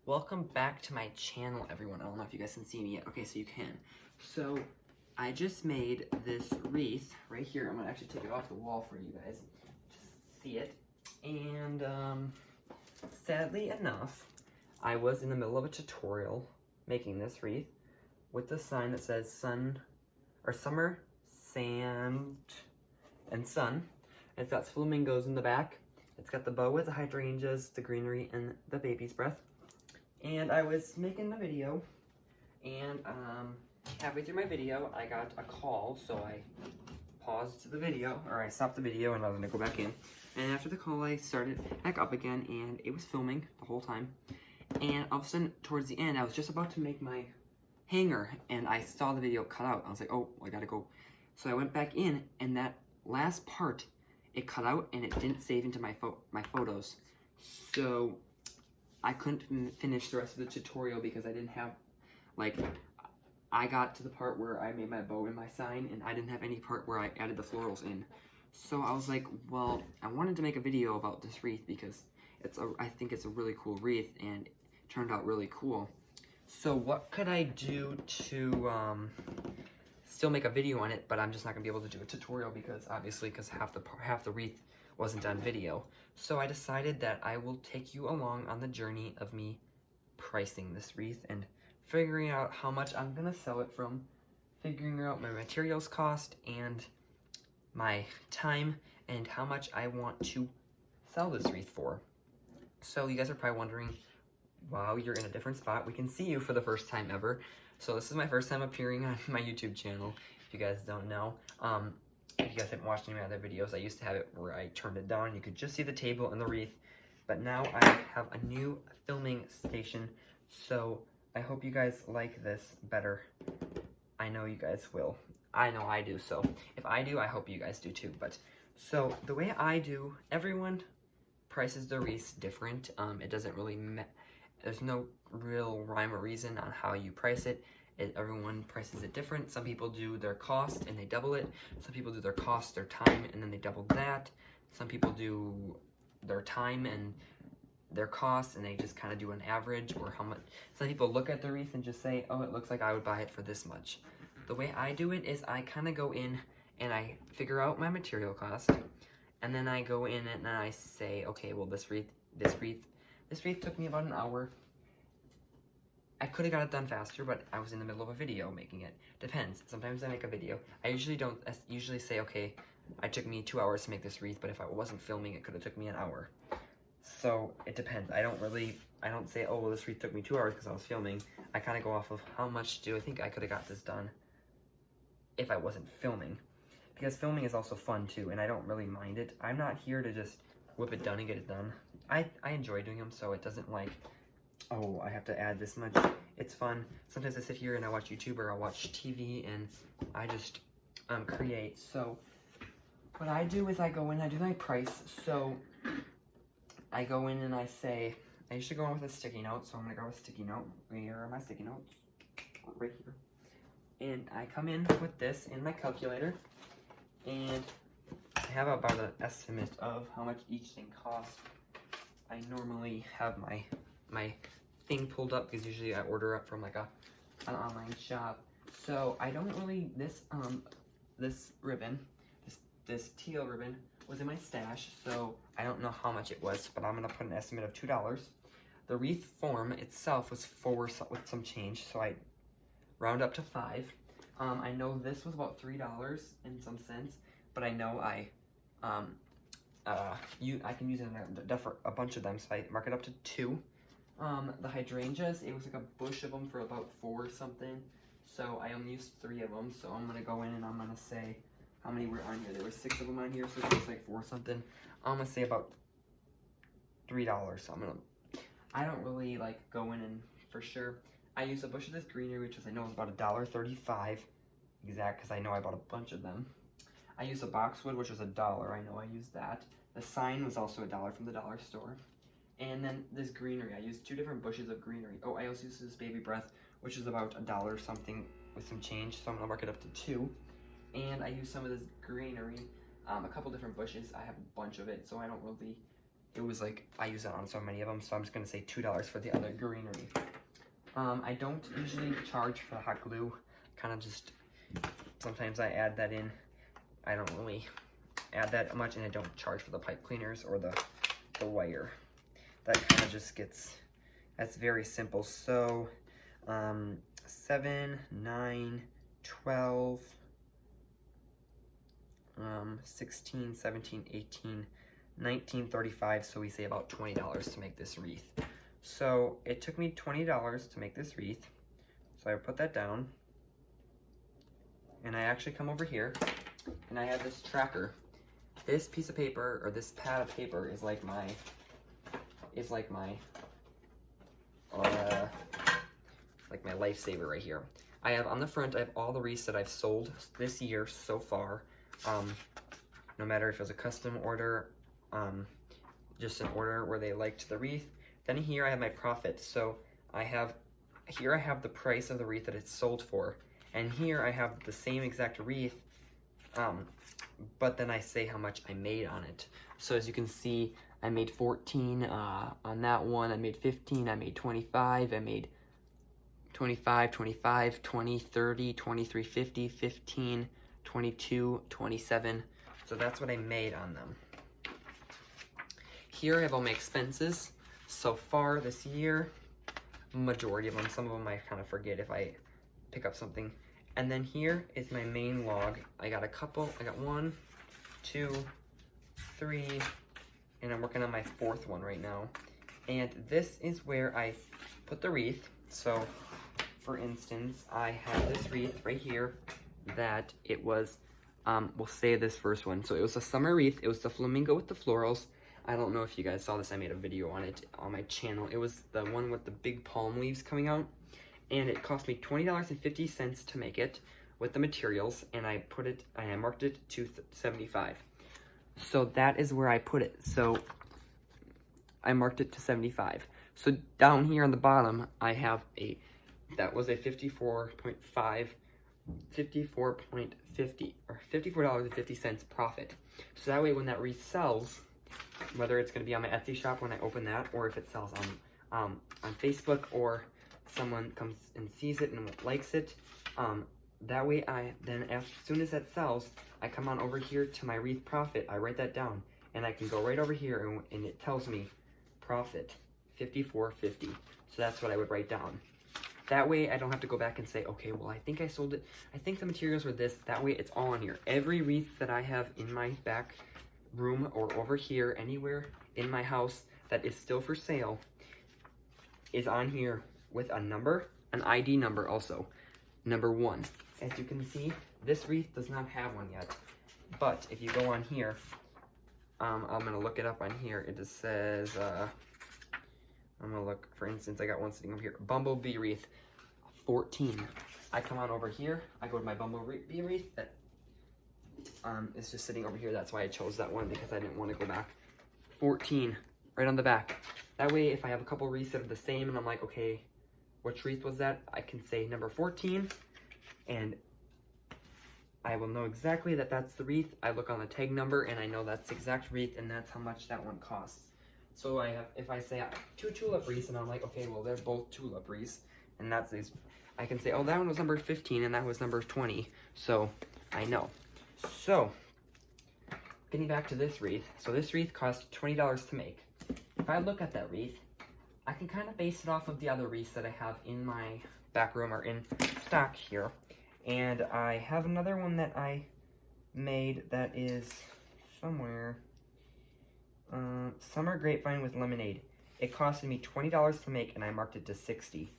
Welcome back to my channel, everyone. I don't know if you guys can see me yet. Okay, so you can. So, I just made this wreath right here. I'm gonna actually take it off the wall for you guys to see it. And, sadly enough, I was in the middle of a tutorial making this wreath with the sign that says summer, sand, and sun. It's got flamingos in the back. It's got the bow with the hydrangeas, the greenery, and the baby's breath. And I was making the video, and halfway through my video, I got a call, so I paused the video, or I stopped the video, and I was gonna go back in. And after the call, I started back up again, and it was filming the whole time. And all of a sudden, towards the end, I was just about to make my hanger, and I saw the video cut out. I was like, oh, I gotta go. So I went back in, and that last part, it cut out, and it didn't save into my photos. So I couldn't finish the rest of the tutorial because I didn't have, like, I got to the part where I made my bow and my sign, and I didn't have any part where I added the florals in. So I was like, well, I wanted to make a video about this wreath because I think it's a really cool wreath, and it turned out really cool. So what could I do to still make a video on it, but I'm just not gonna be able to do a tutorial because half the wreath wasn't on video. So I decided that I will take you along on the journey of me pricing this wreath and figuring out how much I'm gonna sell it from, figuring out my materials cost and my time and how much I want to sell this wreath for. So you guys are probably wondering, wow, you're in a different spot. We can see you for the first time ever. So this is my first time appearing on my YouTube channel, if you guys don't know. If you guys haven't watched any of my other videos, I used to have it where I turned it down. You could just see the table and the wreath. But now I have a new filming station, so I hope you guys like this better. I know you guys will. I know I do, so if I do, I hope you guys do too. But so the way I do, everyone prices their wreaths different. It doesn't really there's no real rhyme or reason on how you price it. Everyone prices it different. Some people do their cost and they double it. Some people do their cost, their time, and then they double that. Some people do their time and their costs and they just kind of do an average or how much. Some people look at the wreath and just say, oh, it looks like I would buy it for this much. The way I do it is I kind of go in and I figure out my material cost, and then I go in and I say, okay, well, this wreath took me about an hour. I could have got it done faster, but I was in the middle of a video making it. Depends. Sometimes I make a video. I usually say, okay, it took me 2 hours to make this wreath, but if I wasn't filming, it could have took me an hour. So it depends. I don't say, oh, well, this wreath took me 2 hours because I was filming. I kind of go off of how much do I think I could have got this done if I wasn't filming. Because filming is also fun too, and I don't really mind it. I'm not here to just whip it done and get it done. I enjoy doing them, so it doesn't like, oh, I have to add this much. It's fun. Sometimes I sit here and I watch YouTube or I'll watch TV and I just create. So what I do is I go in, I do my price. So I go in and I say, I usually go in with a sticky note. So I'm going to grab a sticky note. Where are my sticky notes? Right here. And I come in with this in my calculator. And I have about an estimate of how much each thing costs. I normally have my thing pulled up because usually I order up from like an online shop. So I don't really, this ribbon, this teal ribbon was in my stash, so I don't know how much it was, but I'm gonna put an estimate of $2. The wreath form itself was $4 with some change, so I round up to $5. I know this was about $3 in some sense, but I know I can use it in a bunch of them, so I mark it up to 2. The hydrangeas, it was like a bush of them for about 4 something, so I only used 3 of them, so I'm gonna go in and I'm gonna say how many were on here. There were 6 of them on here, so it was like 4 something. I'm gonna say about $3, so I don't really like go in and for sure. I used a bush of this greenery, which I know is about $1.35 exact, because I know I bought a bunch of them. I used a boxwood, which was $1. I know I used that. The sign was also $1 from the dollar store. And then this greenery, I used 2 different bushes of greenery. Oh, I also used this baby breath, which is about $1 something with some change, so I'm gonna mark it up to 2. And I used some of this greenery, a couple different bushes. I have a bunch of it, so I don't really it was like, I use it on so many of them, so I'm just gonna say $2 for the other greenery. I don't usually charge for the hot glue, kind of just, sometimes I add that in. I don't really add that much, and I don't charge for the pipe cleaners or the wire. That kind of just gets, that's very simple. So 7, 9, 12, 16, 17, 18, 19, 35, so we say about $20 to make this wreath. So it took me $20 to make this wreath, so I put that down, and I actually come over here, and I have this tracker. This piece of paper, or this pad of paper, is like my lifesaver right here. I have on the front, I have all the wreaths that I've sold this year so far. No matter if it was a custom order, just an order where they liked the wreath. Then here I have my profit. So here I have the price of the wreath that it's sold for. And here I have the same exact wreath, but then I say how much I made on it. So as you can see, I made 14 on that one, I made 15, I made 25, I made 25, 25, 20, 30, 23, 50, 15, 22, 27. So that's what I made on them. Here I have all my expenses. So far this year, majority of them, some of them I kind of forget if I pick up something. And then here is my main log. I got 1, 2, 3, and I'm working on my 4th one right now. And this is where I put the wreath. So for instance, I have this wreath right here that it was, we'll say this first one. So it was a summer wreath. It was the flamingo with the florals. I don't know if you guys saw this. I made a video on it on my channel. It was the one with the big palm leaves coming out. And it cost me $20.50 to make it with the materials. And I marked it to 75. So that is where I put it. So I marked it to 75. So down here on the bottom, I have that was a $54.50 profit. So that way when that resells, whether it's going to be on my Etsy shop when I open that, or if it sells on Facebook, or someone comes and sees it and likes it, that way as soon as that sells, I come on over here to my wreath profit, I write that down, and I can go right over here and it tells me profit $54.50. So that's what I would write down. That way I don't have to go back and say, okay, well, I think I sold it, I think the materials were this. That way it's all on here. Every wreath that I have in my back room or over here, anywhere in my house that is still for sale, is on here with a number, an ID number also, number 1. As you can see, this wreath does not have one yet, but if you go on here, I'm gonna look it up on here. It just says, I'm gonna look, for instance, I got one sitting over here, Bumblebee Wreath, 14. I come on over here, I go to my Bumblebee Wreath that is just sitting over here. That's why I chose that one, because I didn't want to go back. 14, right on the back. That way, if I have a couple wreaths that are the same, and I'm like, okay, which wreath was that? I can say number 14, and I will know exactly that that's the wreath. I look on the tag number, and I know that's the exact wreath, and that's how much that one costs. So if I say 2 tulip wreaths, and I'm like, okay, well, they're both tulip wreaths, and that's these, I can say, oh, that one was number 15, and that was number 20, so I know. So, getting back to this wreath, so this wreath cost $20 to make. If I look at that wreath, I can kind of base it off of the other wreaths that I have in my back room or in stock here. And I have another one that I made that is somewhere, Summer Grapevine with Lemonade. It costed me $20 to make, and I marked it to 60.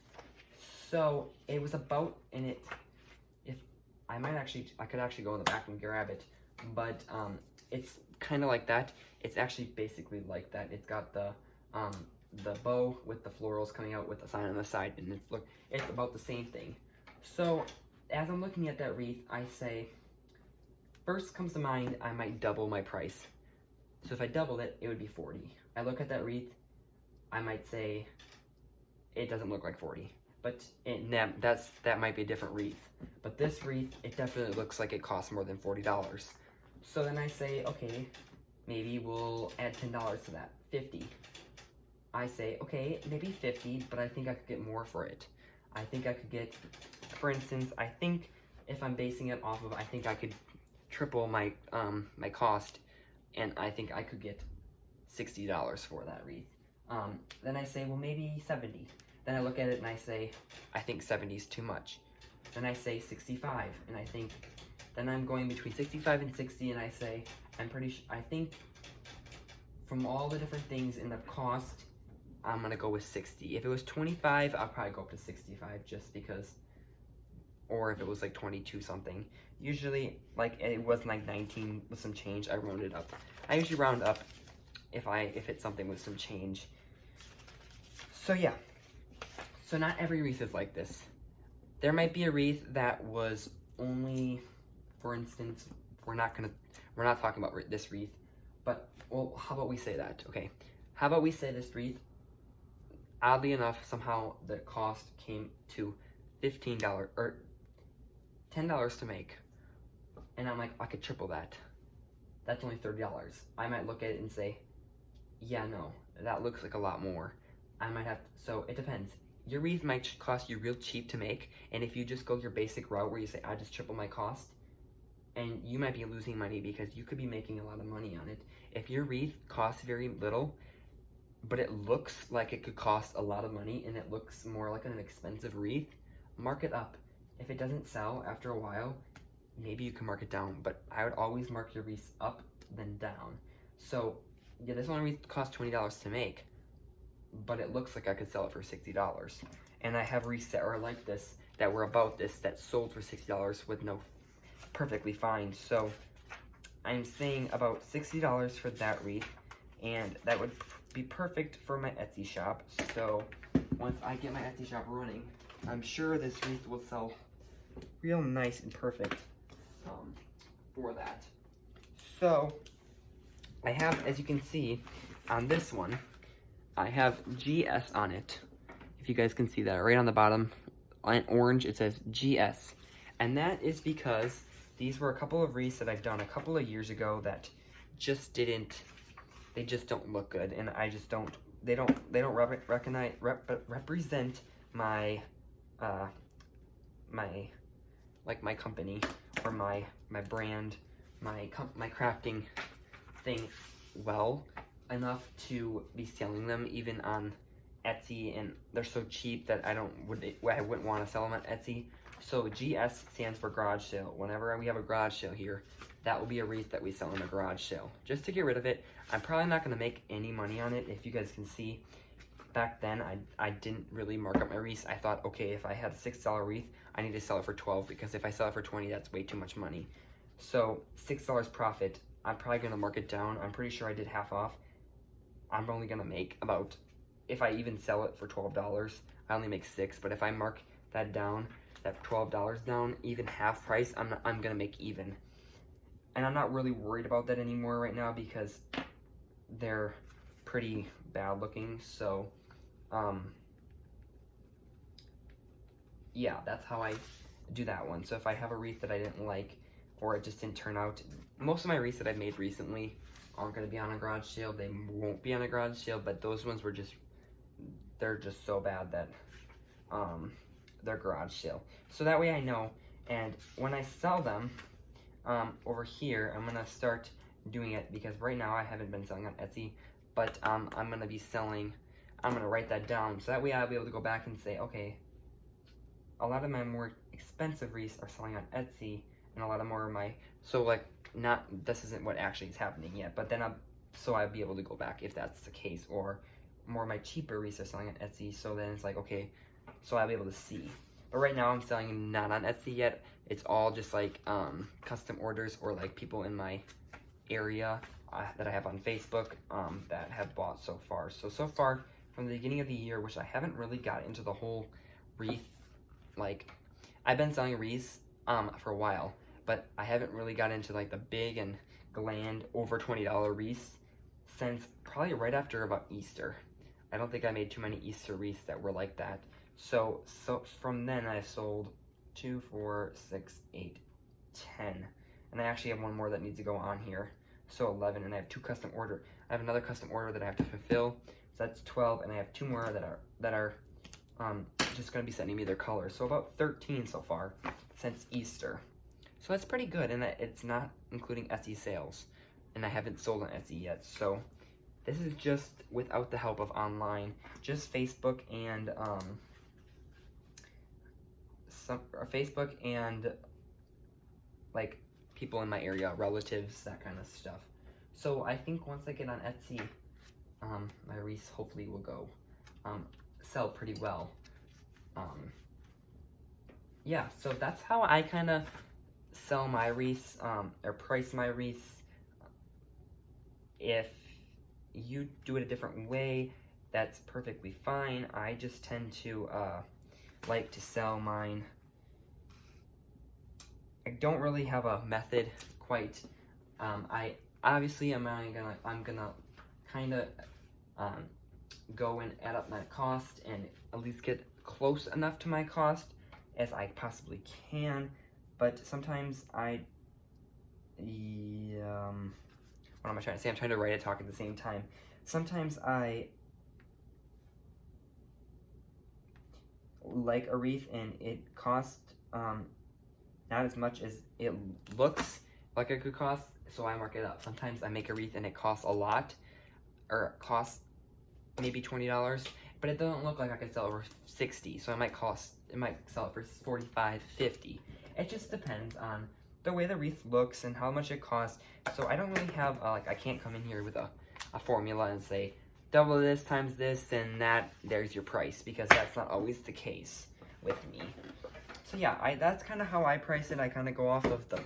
So, it was about, and it, I could actually go in the back and grab it, but it's kind of like that. It's actually basically like that. It's got the bow with the florals coming out with the sign on the side, and it's about the same thing. So as I'm looking at that wreath, I say, first comes to mind, I might double my price. So if I doubled it, it would be 40. I look at that wreath, I might say, it doesn't look like 40. But that might be a different wreath. But this wreath, it definitely looks like it costs more than $40. So then I say, okay, maybe we'll add $10 to that. 50. I say, okay, maybe 50, but I think I could get more for it. I think I could get, for instance, I think if I'm basing it off of, I think I could triple my my cost, and I think I could get $60 for that wreath. Then I say, well, maybe 70. Then I look at it and I say, I think 70 is too much. Then I say 65, and I think, then I'm going between 65 and 60, and I say, I think from all the different things in the cost, I'm gonna go with 60. If it was 25, I'll probably go up to 65 just because, or if it was like 22 something. Usually, like it was like 19 with some change, I rounded up. I usually round up if it's something with some change. So yeah, so not every wreath is like this. There might be a wreath that was only, for instance, we're not talking about this wreath, but, well, how about we say that, okay? How about we say this wreath, oddly enough, somehow the cost came to $15 or $10 to make. And I'm like, I could triple that. That's only $30. I might look at it and say, yeah, no, that looks like a lot more. I might have, so it depends. Your wreath might cost you real cheap to make, and if you just go your basic route where you say, I just triple my cost, and you might be losing money because you could be making a lot of money on it. If your wreath costs very little, but it looks like it could cost a lot of money and it looks more like an expensive wreath, mark it up. If it doesn't sell after a while, maybe you can mark it down, but I would always mark your wreaths up then down. So yeah, this one wreath costs $20 to make, but it looks like I could sell it for $60. And I have wreaths that are like this, that were about this, that sold for $60 with no, perfectly fine. So I'm saying about $60 for that wreath, and that would be perfect for my Etsy shop. So once I get my Etsy shop running, I'm sure this wreath will sell real nice and perfect for that. So I have, as you can see on this one, I have GS on it. If you guys can see that right on the bottom, on orange, it says GS. And that is because these were a couple of wreaths that I've done a couple of years ago that just didn't, they just don't look good, and I just don't, they don't represent my my company or my brand, my crafting thing well enough to be selling them even on Etsy, and they're so cheap that I wouldn't want to sell them on Etsy. So GS stands for garage sale. Whenever we have a garage sale here, that will be a wreath that we sell in a garage sale. Just to get rid of it, I'm probably not going to make any money on it. If you guys can see, back then I didn't really mark up my wreaths. I thought, okay, if I had a $6 wreath, I need to sell it for $12, because if I sell it for $20, that's way too much money. So $6 profit, I'm probably going to mark it down. I'm pretty sure I did half off. I'm only going to make about, if I even sell it for $12, I only make $6, but if I mark that down, that $12 down, even half price, I'm going to make even. And I'm not really worried about that anymore right now because they're pretty bad looking. So, yeah, that's how I do that one. So if I have a wreath that I didn't like, or it just didn't turn out, most of my wreaths that I've made recently aren't going to be on a garage sale. They won't be on a garage sale, but those ones were just, they're just so bad that they're garage sale. So that way I know, and when I sell them over here, I'm going to start doing it, because right now I haven't been selling on Etsy, but I'm going to be selling, I'm going to write that down, so that way I'll be able to go back and say, okay, a lot of my more expensive wreaths are selling on Etsy, and a lot of more of my, so like, not, this isn't what actually is happening yet, but then so I'll be able to go back if that's the case, or more of my cheaper wreaths are selling on Etsy, so then it's like, okay, so I'll be able to see. But right now I'm selling not on Etsy yet. It's all just like custom orders, or like people in my area that I have on Facebook that have bought so far. So far from the beginning of the year, which I haven't really got into the whole wreath, like I've been selling wreaths for a while, but I haven't really got into like the big and gland over $20 wreaths since probably right after about Easter. I don't think I made too many Easter wreaths that were like that. So from then I sold 2, 4, 6, 8, 10. And I actually have one more that needs to go on here. So 11, and I have 2 custom order. I have another custom order that I have to fulfill. So that's 12, and I have 2 more that are just going to be sending me their colors. So about 13 so far since Easter. So that's pretty good, and it's not including Etsy sales. And I haven't sold on Etsy yet. So this is just without the help of online, just Facebook and Facebook and like people in my area, relatives, that kind of stuff. So I think once I get on Etsy, my wreaths hopefully will go sell pretty well. Yeah, so that's how I kind of sell my wreaths, or price my wreaths. If you do it a different way, that's perfectly fine. I just tend to like to sell mine. I don't really have a method quite. I obviously I'm gonna kind of go and add up my cost and at least get close enough to my cost as I possibly can. But sometimes what am I trying to say? I'm trying to write and talk at the same time. Sometimes I like a wreath and it costs not as much as it looks like it could cost, so I mark it up. Sometimes I make a wreath and it costs a lot, or it costs maybe $20, but it doesn't look like I could sell it for $60, so it might sell it for $45, $50. It just depends on the way the wreath looks and how much it costs. So I don't really have like, I can't come in here with a formula and say double this times this and there's your price, because that's not always the case with me. So yeah, that's kind of how I price it. I kind of go off of the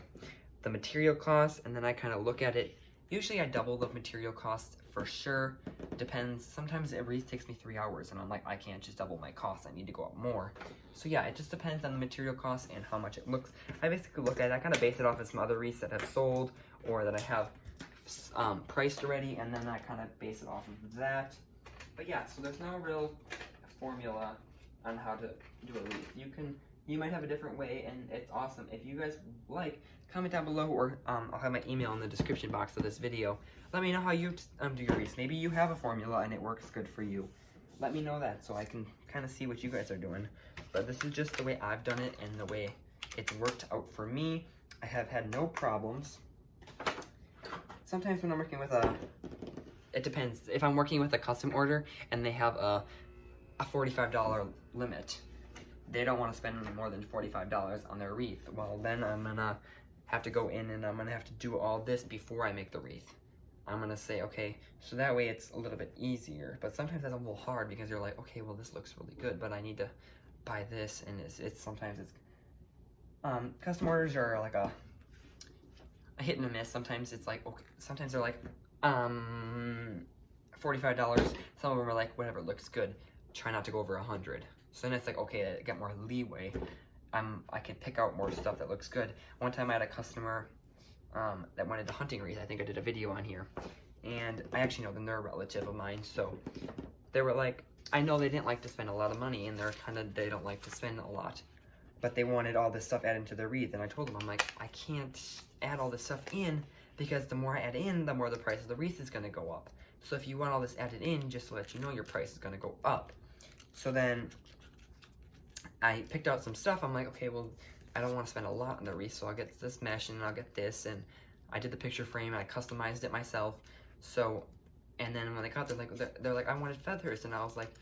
material costs, and then I kind of look at it. Usually I double the material costs for sure. Depends. Sometimes a wreath takes me 3 hours, and I'm like, I can't just double my costs. I need to go up more. So yeah, it just depends on the material costs and how much it looks. I basically look at it. I kind of base it off of some other wreaths that have sold or that I have priced already, and then I kind of base it off of that. But yeah, so there's no real formula on how to do a wreath. You might have a different way, and it's awesome. If you guys like, comment down below, or I'll have my email in the description box of this video. Let me know how you do your wreaths. Maybe you have a formula and it works good for you. Let me know that so I can kind of see what you guys are doing. But this is just the way I've done it and the way it's worked out for me. I have had no problems. Sometimes when I'm working with it depends. If I'm working with a custom order and they have a $45 limit, they don't want to spend any more than $45 on their wreath. Well, then I'm gonna have to go in and I'm gonna have to do all this before I make the wreath. I'm gonna say, okay, so that way it's a little bit easier. But sometimes that's a little hard because you're like, okay, well this looks really good, but I need to buy this, and sometimes it's custom orders are like a hit and a miss. Sometimes it's like, okay, sometimes they're like $45. Some of them are like, whatever, looks good. Try not to go over 100. So then it's like, okay, I get more leeway. I can pick out more stuff that looks good. One time I had a customer that wanted a hunting wreath. I think I did a video on here. And I actually know them, they're a relative of mine. So they were like, I know they didn't like to spend a lot of money, and they don't like to spend a lot. But they wanted all this stuff added to their wreath. And I told them, I'm like, I can't add all this stuff in, because the more I add in, the more the price of the wreath is gonna go up. So if you want all this added in, just to let you know, your price is gonna go up. So then I picked out some stuff. I'm like, okay, well, I don't want to spend a lot on the wreath, so I'll get this mesh and I'll get this, and I did the picture frame and I customized it myself. So, and then when they got there, they're like, I wanted feathers, and I was like,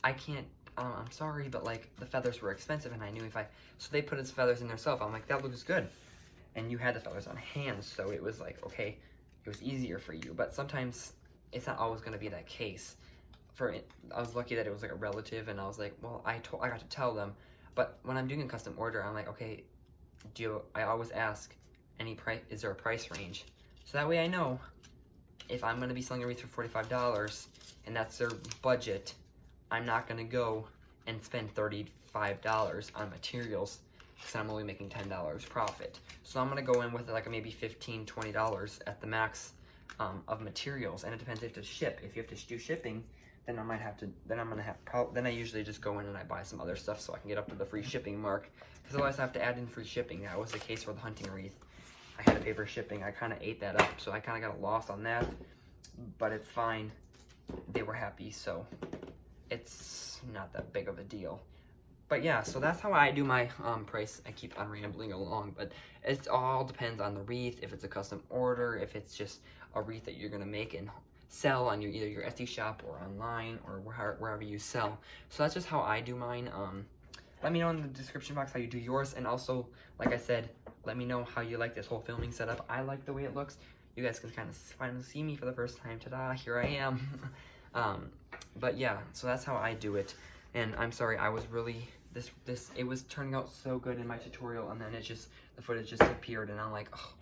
I can't. I'm sorry, but like the feathers were expensive, and I knew so they put his feathers in themselves. I'm like, that looks good, and you had the feathers on hand, so it was like, okay, it was easier for you. But sometimes it's not always going to be that case. I was lucky that it was like a relative, and I was like, well, I got to tell them. But when I'm doing a custom order, I'm like, okay, I always ask, is there a price range? So that way I know if I'm going to be selling a wreath for $45 and that's their budget, I'm not going to go and spend $35 on materials because I'm only making $10 profit. So I'm going to go in with like maybe $15, $20 at the max of materials, and it depends if you have to ship. If you have to do shipping, then then I usually just go in and I buy some other stuff so I can get up to the free shipping mark, because otherwise I have to add in free shipping. That was the case for the hunting wreath. I had to pay for shipping. I kind of ate that up, so I kind of got a loss on that. but it's fine. They were happy, so it's not that big of a deal. But yeah, so that's how I do my price. I keep on rambling along, but it all depends on the wreath, if it's a custom order, if it's just a wreath that you're gonna make and sell on either your Etsy shop or online or wherever you sell. So that's just how I do mine. Let me know in the description box how you do yours, and also, like I said, let me know how you like this whole filming setup. I like the way it looks. You guys can kind of finally see me for the first time. Ta-da, here I am. But yeah, so that's how I do it. And I'm sorry, I was really, it was turning out so good in my tutorial, and then the footage just appeared, and I'm like, oh,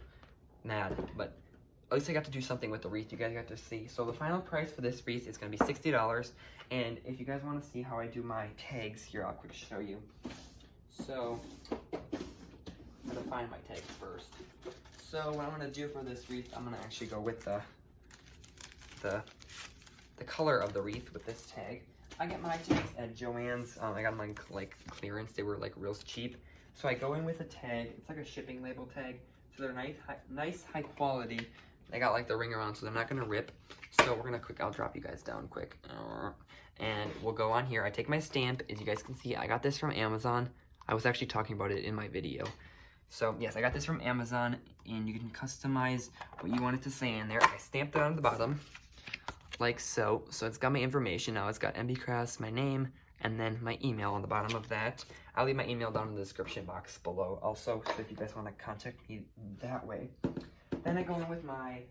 mad. But at least I got to do something with the wreath. You guys got to see. So the final price for this wreath is going to be $60. And if you guys want to see how I do my tags, here, I'll quick show you. So I'm going to find my tags first. So what I'm going to do for this wreath, I'm going to actually go with the color of the wreath with this tag. I get my tags at Joann's. I got them like clearance. They were like real cheap. So I go in with a tag. It's like a shipping label tag. So they're nice, high quality. They got like the ring around, so they're not gonna rip. So we're gonna I'll drop you guys down quick. And we'll go on here. I take my stamp. As you guys can see, I got this from Amazon. I was actually talking about it in my video. So yes, I got this from Amazon, and you can customize what you want it to say in there. I stamped it on the bottom, like so. So it's got my information now. It's got MB Crafts, my name, and then my email on the bottom of that. I'll leave my email down in the description box below also, so if you guys want to contact me that way. Then I go in with my,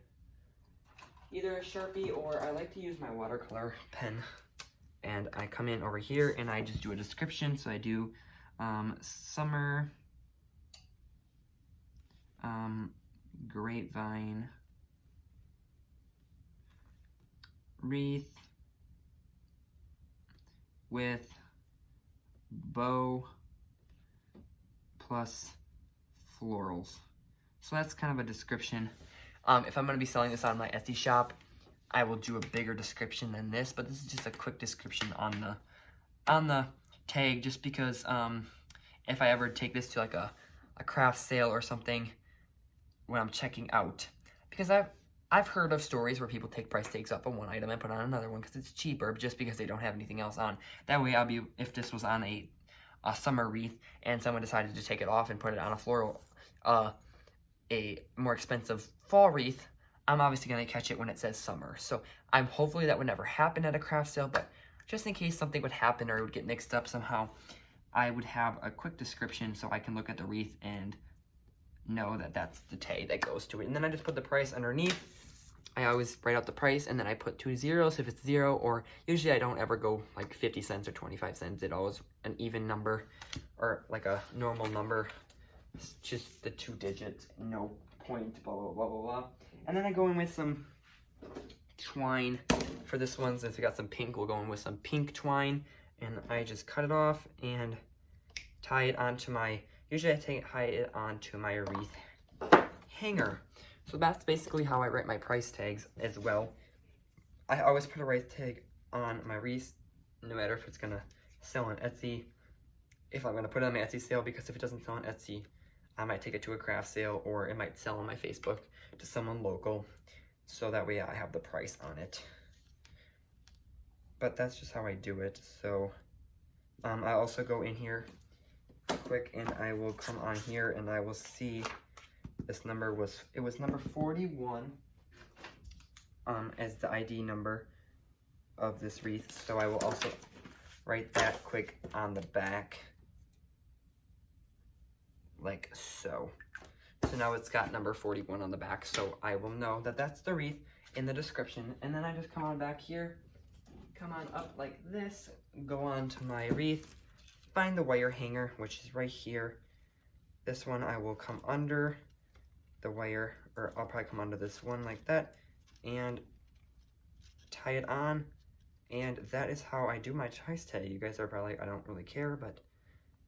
either a Sharpie, or I like to use my watercolor pen. And I come in over here and I just do a description. So I do summer, grapevine, wreath with bow plus florals. So that's kind of a description. If I'm going to be selling this on my Etsy shop, I will do a bigger description than this, but this is just a quick description on the tag, just because if I ever take this to like a craft sale or something when I'm checking out, because I've heard of stories where people take price tags off of one item and put on another one because it's cheaper, just because they don't have anything else on. That way, if this was on a summer wreath and someone decided to take it off and put it on a floral, a more expensive fall wreath, I'm obviously going to catch it when it says summer. So hopefully that would never happen at a craft sale, but just in case something would happen or it would get mixed up somehow, I would have a quick description so I can look at the wreath and know that that's the tag that goes to it. And then I just put the price underneath. I always write out the price, and then I put 2 zeros if it's 0, or usually I don't ever go like 50 cents or 25 cents. It's always an even number or like a normal number. It's just the 2 digits, no point, blah, blah, blah, blah, blah. And then I go in with some twine for this one. Since we got some pink, we'll go in with some pink twine. And I just cut it off and tie it onto usually I tie it onto my wreath hanger. So that's basically how I write my price tags as well. I always put a price tag on my wreath, no matter if it's gonna sell on Etsy, if I'm gonna put it on my Etsy sale, because if it doesn't sell on Etsy, I might take it to a craft sale, or it might sell on my Facebook to someone local, so that way I have the price on it. But that's just how I do it. So I also go in here quick, and I will come on here and I will see this number was number 41 as the ID number of this wreath. So I will also write that quick on the back, like so. So now it's got number 41 on the back, so I will know that that's the wreath in the description. And then I just come on back here, come on up like this, go on to my wreath, find the wire hanger, which is right here. This one I will come under the wire, or I'll probably come under this one like that, and tie it on. And that is how I do my price tag. You guys are probably like, I don't really care, but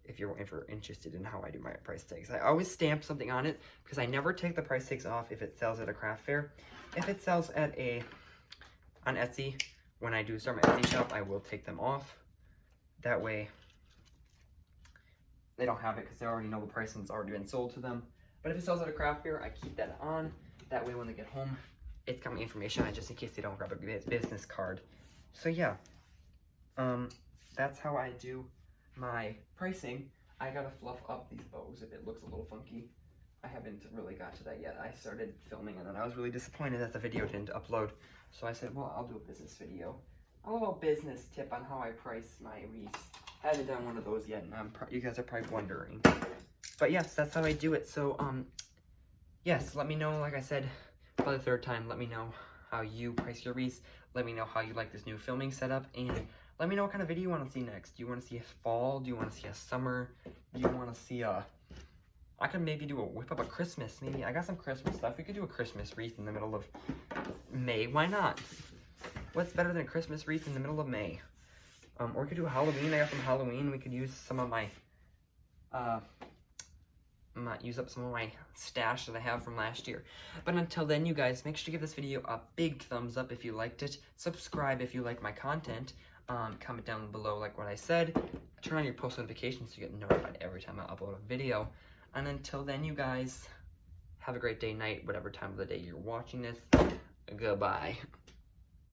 if you're interested in how I do my price tags, I always stamp something on it, because I never take the price tags off if it sells at a craft fair. If it sells at on Etsy, when I do start my Etsy shop, I will take them off. That way they don't have it, because they already know the price and it's already been sold to them. But if it sells at a craft fair, I keep that on. That way when they get home, it's got my information on it just in case they don't grab a business card. So yeah, that's how I do my pricing. I gotta fluff up these bows if it looks a little funky. I haven't really got to that yet. I started filming and then I was really disappointed that the video didn't upload. So I said, well, I'll do a business video. A little business tip on how I price my wreaths. I haven't done one of those yet, and you guys are probably wondering. But yes, that's how I do it. So, yes, let me know, like I said, for the third time, let me know how you price your wreaths. Let me know how you like this new filming setup, and let me know what kind of video you want to see next. Do you want to see a fall? Do you want to see a summer? Do you want to see a... I could maybe whip up a Christmas. Maybe I got some Christmas stuff. We could do a Christmas wreath in the middle of May. Why not? What's better than a Christmas wreath in the middle of May? Or we could do a Halloween. I got some Halloween. We could use some of my, use up some of my stash that I have from last year. But until then, you guys, make sure to give this video a big thumbs up if you liked it. Subscribe if you like my content. Comment down below like what I said. Turn on your post notifications so you get notified every time I upload a video. And until then, you guys, have a great day, night, whatever time of the day you're watching this. Goodbye.